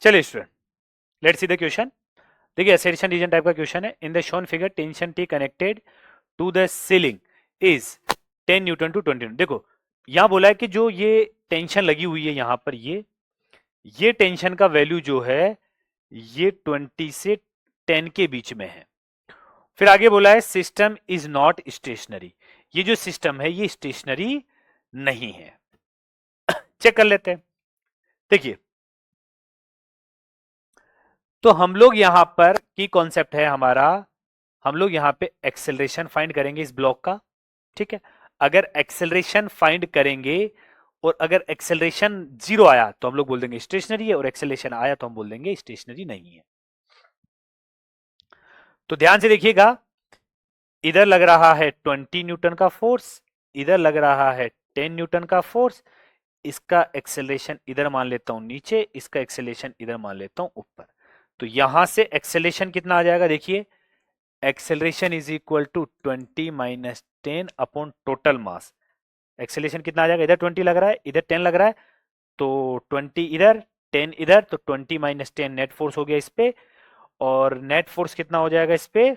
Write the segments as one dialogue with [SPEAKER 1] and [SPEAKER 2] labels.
[SPEAKER 1] चलिए student, let's see the question. देखिए assertion reason type का क्वेश्चन है। In the shown figure tension T connected to the ceiling is 10 newton to 20 newton. देखो यहां बोला है कि जो ये टेंशन लगी हुई है यहां पर, ये टेंशन का वैल्यू जो है ये 20 से 10 के बीच में है। फिर आगे बोला है सिस्टम इज नॉट स्टेशनरी। ये जो सिस्टम है ये स्टेशनरी नहीं है। चेक कर लेते हैं। देखिए तो हम लोग यहां पर की कॉन्सेप्ट है हमारा, हम लोग यहां पे एक्सेलरेशन फाइंड करेंगे इस ब्लॉक का। ठीक है, अगर एक्सेलरेशन फाइंड करेंगे और अगर एक्सेलरेशन जीरो आया तो हम लोग बोल देंगे स्टेशनरी है, और एक्सेलरेशन आया तो हम बोल देंगे स्टेशनरी नहीं है। तो ध्यान से देखिएगा, इधर लग रहा है 20 न्यूटन का फोर्स, इधर लग रहा है 10 न्यूटन का फोर्स। इसका एक्सेलरेशन इधर मान लेता हूं नीचे, इसका एक्सेलरेशन इधर मान लेता हूं ऊपर। तो यहां से एक्सेलरेशन कितना आ जाएगा, देखिए acceleration is equal to 20 minus 10 upon total mass. Acceleration कितना आ जाएगा, इधर 20 लग रहा है इधर 10 लग रहा है, तो 20 इधर 10 इधर, तो 20 माइनस 10 नेट फोर्स हो गया इस पे। और नेट फोर्स कितना हो जाएगा इस पे,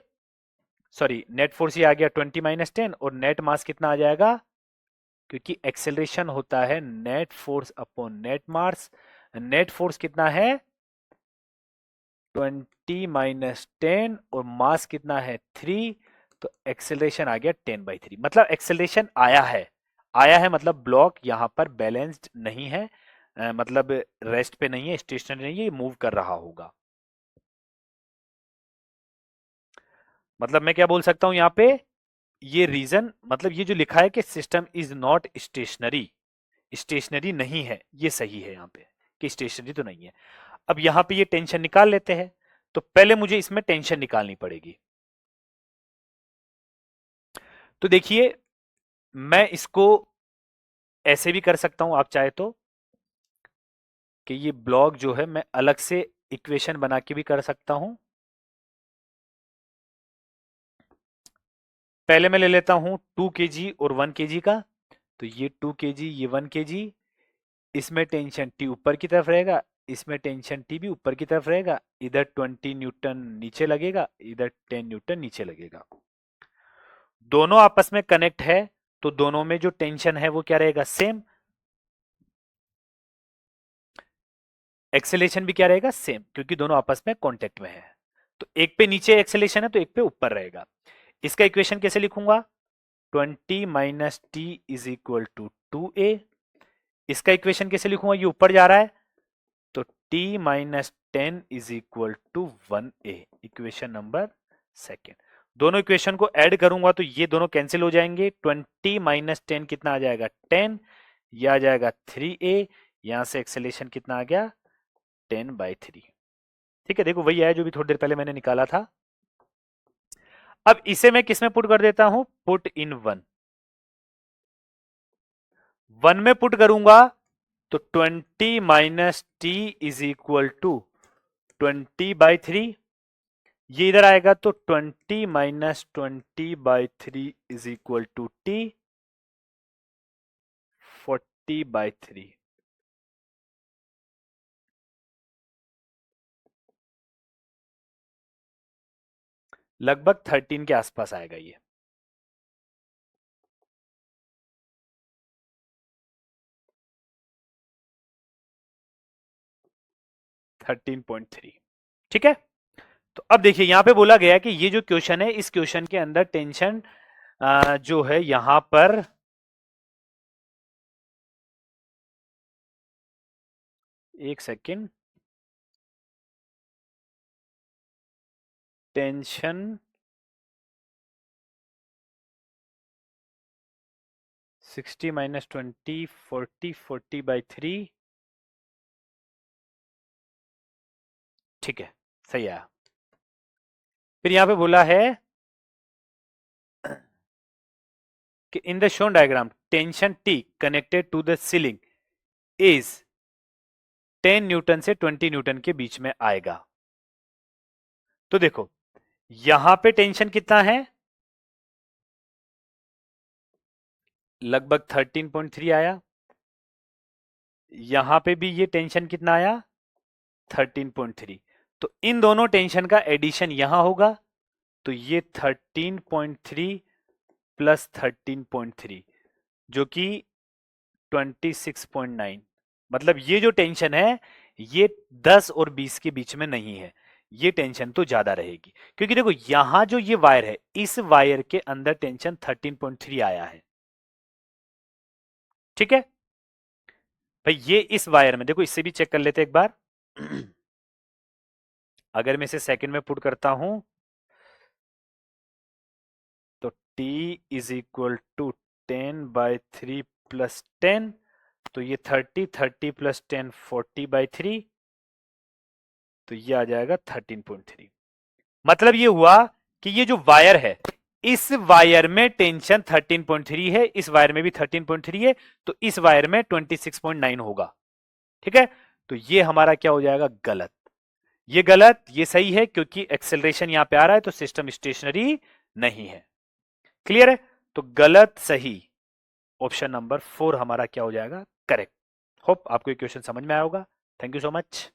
[SPEAKER 1] सॉरी नेट फोर्स ही आ गया 20 माइनस 10, और नेट मास कितना आ जाएगा, क्योंकि एक्सेलरेशन होता है नेट फोर्स अपॉन नेट मास। नेट फोर्स कितना है 20 माइनस 10, और मास कितना है 3, तो एक्सेलरेशन आ गया 10/3। मतलब एक्सेलरेशन आया है, आया है मतलब ब्लॉक यहां पर बैलेंस्ड नहीं है, मतलब रेस्ट पे नहीं है, स्टेशनरी नहीं है, ये मूव कर रहा होगा। मतलब मैं क्या बोल सकता हूं यहाँ पे, ये रीजन मतलब ये जो लिखा है कि system is not stationary, stationary नहीं है, ये सही है यहाँ पे कि स्टेशनरी तो नहीं है। अब यहाँ पे ये टेंशन निकाल लेते हैं, तो पहले मुझे इसमें टेंशन निकालनी पड़ेगी। तो देखिए मैं इसको ऐसे भी कर सकता हूं आप चाहे तो, कि ये ब्लॉक जो है मैं अलग से इक्वेशन बना के भी कर सकता हूं। पहले मैं ले लेता हूं 2 kg और 1 kg का, तो ये 2 kg ये 1 kg, इसमें टेंशन टी ऊपर की तरफ रहेगा, इसमें टेंशन टी भी ऊपर की तरफ रहेगा, इधर 20 न्यूटन नीचे लगेगा, इधर 10 न्यूटन नीचे लगेगा। दोनों आपस में कनेक्ट है, तो दोनों में जो टेंशन है वो क्या रहेगा, सेम। एक्सेलेशन भी क्या रहेगा, सेम, क्योंकि दोनों आपस में कांटेक्ट में है। तो एक पे नीचे एक्सेलेशन है तो एक पे ऊपर रहेगा। इसका इक्वेशन कैसे लिखूंगा, 20 minus T is equal to 2a। इसका इक्वेशन कैसे लिखूंगा, ये ऊपर जा रहा है, तो t minus 10 is equal to 1a, equation number second. दोनों इक्वेशन को ऐड करूंगा तो ये दोनों कैंसिल हो जाएंगे। 20 माइनस 10 कितना आ जाएगा 10, यह आ जाएगा 3a, यहां से एक्सेलेशन कितना आ गया 10/3। ठीक है, देखो वही है जो भी थोड़ी देर पहले मैंने निकाला था। अब इसे मैं किस में पुट कर देता हूं, पुट इन 1। 1 में पुट करूंगा तो 20 minus T is equal to 20/3, ये इधर आएगा तो 20 minus 20/3 is equal to T 40/3। लगभग 13 के आसपास आएगा ये। 13.3। ठीक है, तो अब देखिए यहां पे बोला गया कि ये जो क्वेश्चन है इस क्वेश्चन के अंदर टेंशन जो है यहां पर, एक सेकेंड, टेंशन 60 माइनस 20 40 40/3। ठीक है, सही आया। फिर यहां पे बोला है कि in the shown diagram tension T connected to the ceiling is 10 newton से 20 न्यूटन के बीच में आएगा। तो देखो यहां पे टेंशन कितना है, लगभग 13.3 आया। यहां पे भी ये टेंशन कितना आया 13.3। तो इन दोनों टेंशन का एडिशन यहां होगा, तो ये 13.3 प्लस 13.3 जो कि 26.9। मतलब ये जो टेंशन है ये 10 और 20 के बीच में नहीं है, ये टेंशन तो ज्यादा रहेगी, क्योंकि देखो यहां जो ये वायर है इस वायर के अंदर टेंशन 13.3 आया है। ठीक है भाई, ये इस वायर में देखो, इससे भी चेक कर लेते एक बार। अगर मैं इसे सेकंड में पुट करता हूं तो T is equal to 10/3 plus 10, तो ये 30 प्लस 10 40/3, तो ये आ जाएगा 13.3। मतलब ये हुआ कि ये जो वायर है इस वायर में टेंशन 13.3 है, इस वायर में भी 13.3 है, तो इस वायर में 26.9 होगा। ठीक है, तो ये हमारा क्या हो जाएगा, गलत। ये गलत, ये सही है, क्योंकि एक्सेलरेशन यहां पे आ रहा है तो सिस्टम स्टेशनरी नहीं है। क्लियर है, तो गलत सही, ऑप्शन नंबर 4 हमारा क्या हो जाएगा, करेक्ट। होप आपको ये क्वेश्चन समझ में आया होगा। Thank you so much.